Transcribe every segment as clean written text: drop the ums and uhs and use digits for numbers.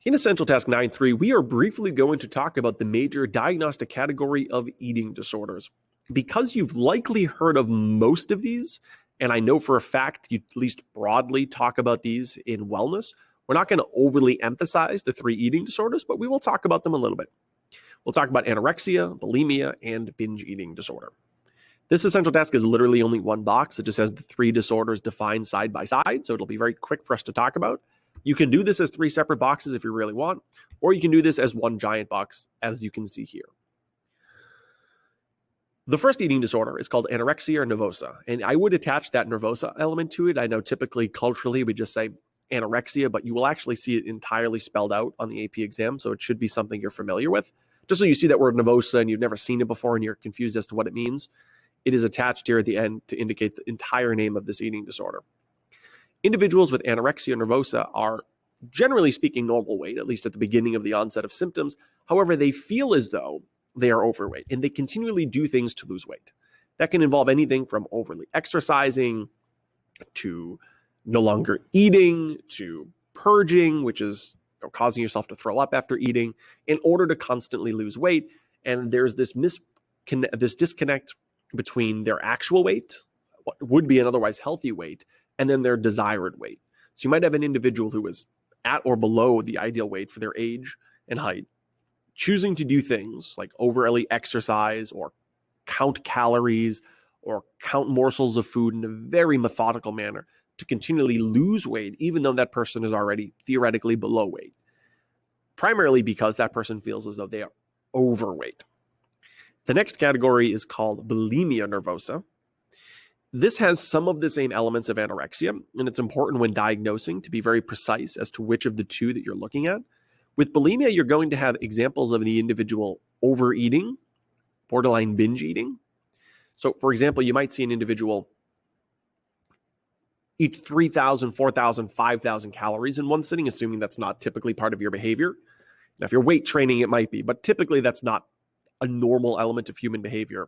In Essential Task 9.3, we are briefly going to talk about the major diagnostic category of eating disorders. Because you've likely heard of most of these, and I know for a fact you at least broadly talk about these in wellness, we're not going to overly emphasize the 3 eating disorders, but we will talk about them a little bit. We'll talk about anorexia, bulimia, and binge eating disorder. This Essential Task is literally only one box. It just has the 3 disorders defined side by side, so it'll be very quick for us to talk about. You can do this as 3 separate boxes if you really want, or you can do this as one giant box, as you can see here. The first eating disorder is called anorexia nervosa, and I would attach that nervosa element to it. I know typically culturally we just say anorexia, but you will actually see it entirely spelled out on the AP exam, so it should be something you're familiar with. Just so you see that word nervosa and you've never seen it before and you're confused as to what it means, it is attached here at the end to indicate the entire name of this eating disorder. Individuals with anorexia nervosa are, generally speaking, normal weight, at least at the beginning of the onset of symptoms. However, they feel as though they are overweight, and they continually do things to lose weight. That can involve anything from overly exercising to no longer eating to purging, which is causing yourself to throw up after eating, in order to constantly lose weight. And there's this disconnect between their actual weight, what would be an otherwise healthy weight, and then their desired weight. So you might have an individual who is at or below the ideal weight for their age and height, choosing to do things like overly exercise or count calories or count morsels of food in a very methodical manner to continually lose weight, even though that person is already theoretically below weight, primarily because that person feels as though they are overweight. The next category is called bulimia nervosa. This has some of the same elements of anorexia, and it's important when diagnosing to be very precise as to which of the 2 that you're looking at. With bulimia, you're going to have examples of the individual overeating, borderline binge eating. So, for example, you might see an individual eat 3,000, 4,000, 5,000 calories in one sitting, assuming that's not typically part of your behavior. Now, if you're weight training, it might be, but typically that's not a normal element of human behavior.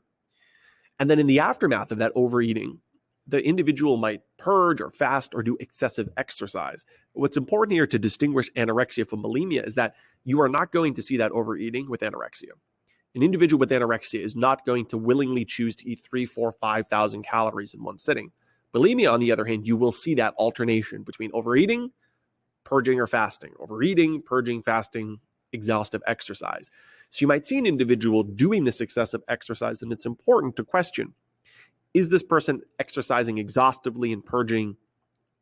And then in the aftermath of that overeating, the individual might purge or fast or do excessive exercise. What's important here to distinguish anorexia from bulimia is that you are not going to see that overeating with anorexia. An individual with anorexia is not going to willingly choose to eat 3, 4, 5,000 calories in one sitting. Bulimia, on the other hand, you will see that alternation between overeating, purging or fasting, overeating, purging, fasting, exhaustive exercise. So you might see an individual doing this excessive exercise, and it's important to question, is this person exercising exhaustively and purging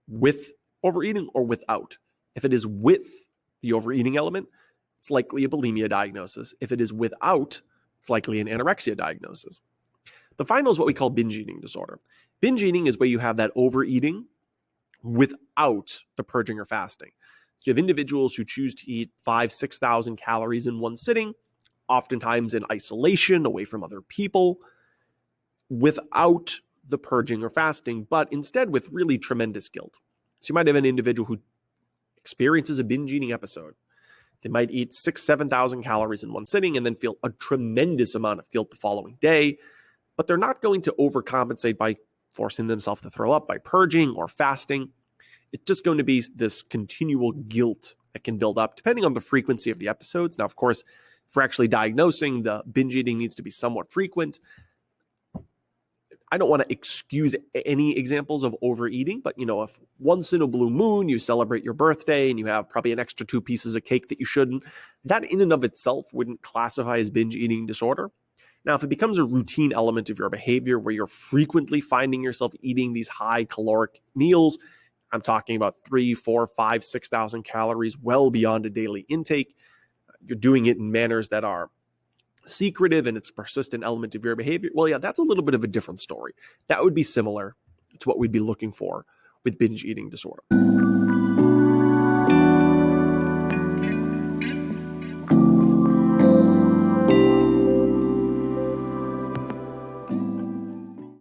with overeating or without? If it is with the overeating element, it's likely a bulimia diagnosis. If it is without, it's likely an anorexia diagnosis. The final is what we call binge eating disorder. Binge eating is where you have that overeating without the purging or fasting. So you have individuals who choose to eat 5,000, 6,000 calories in one sitting, oftentimes in isolation, away from other people, without the purging or fasting, but instead with really tremendous guilt. So you might have an individual who experiences a binge eating episode. They might eat 6,000, 7,000 calories in one sitting and then feel a tremendous amount of guilt the following day, but they're not going to overcompensate by forcing themselves to throw up by purging or fasting. It's just going to be this continual guilt that can build up depending on the frequency of the episodes. Now, of course, if we're actually diagnosing, the binge eating needs to be somewhat frequent. I don't want to excuse any examples of overeating, but if once in a blue moon you celebrate your birthday and you have probably an extra 2 pieces of cake that you shouldn't, that in and of itself wouldn't classify as binge eating disorder. Now, if it becomes a routine element of your behavior where you're frequently finding yourself eating these high caloric meals, I'm talking about 3, 4, 5, 6,000 calories, well beyond a daily intake. You're doing it in manners that are secretive and it's a persistent element of your behavior. Well, yeah, that's a little bit of a different story. That would be similar to what we'd be looking for with binge eating disorder.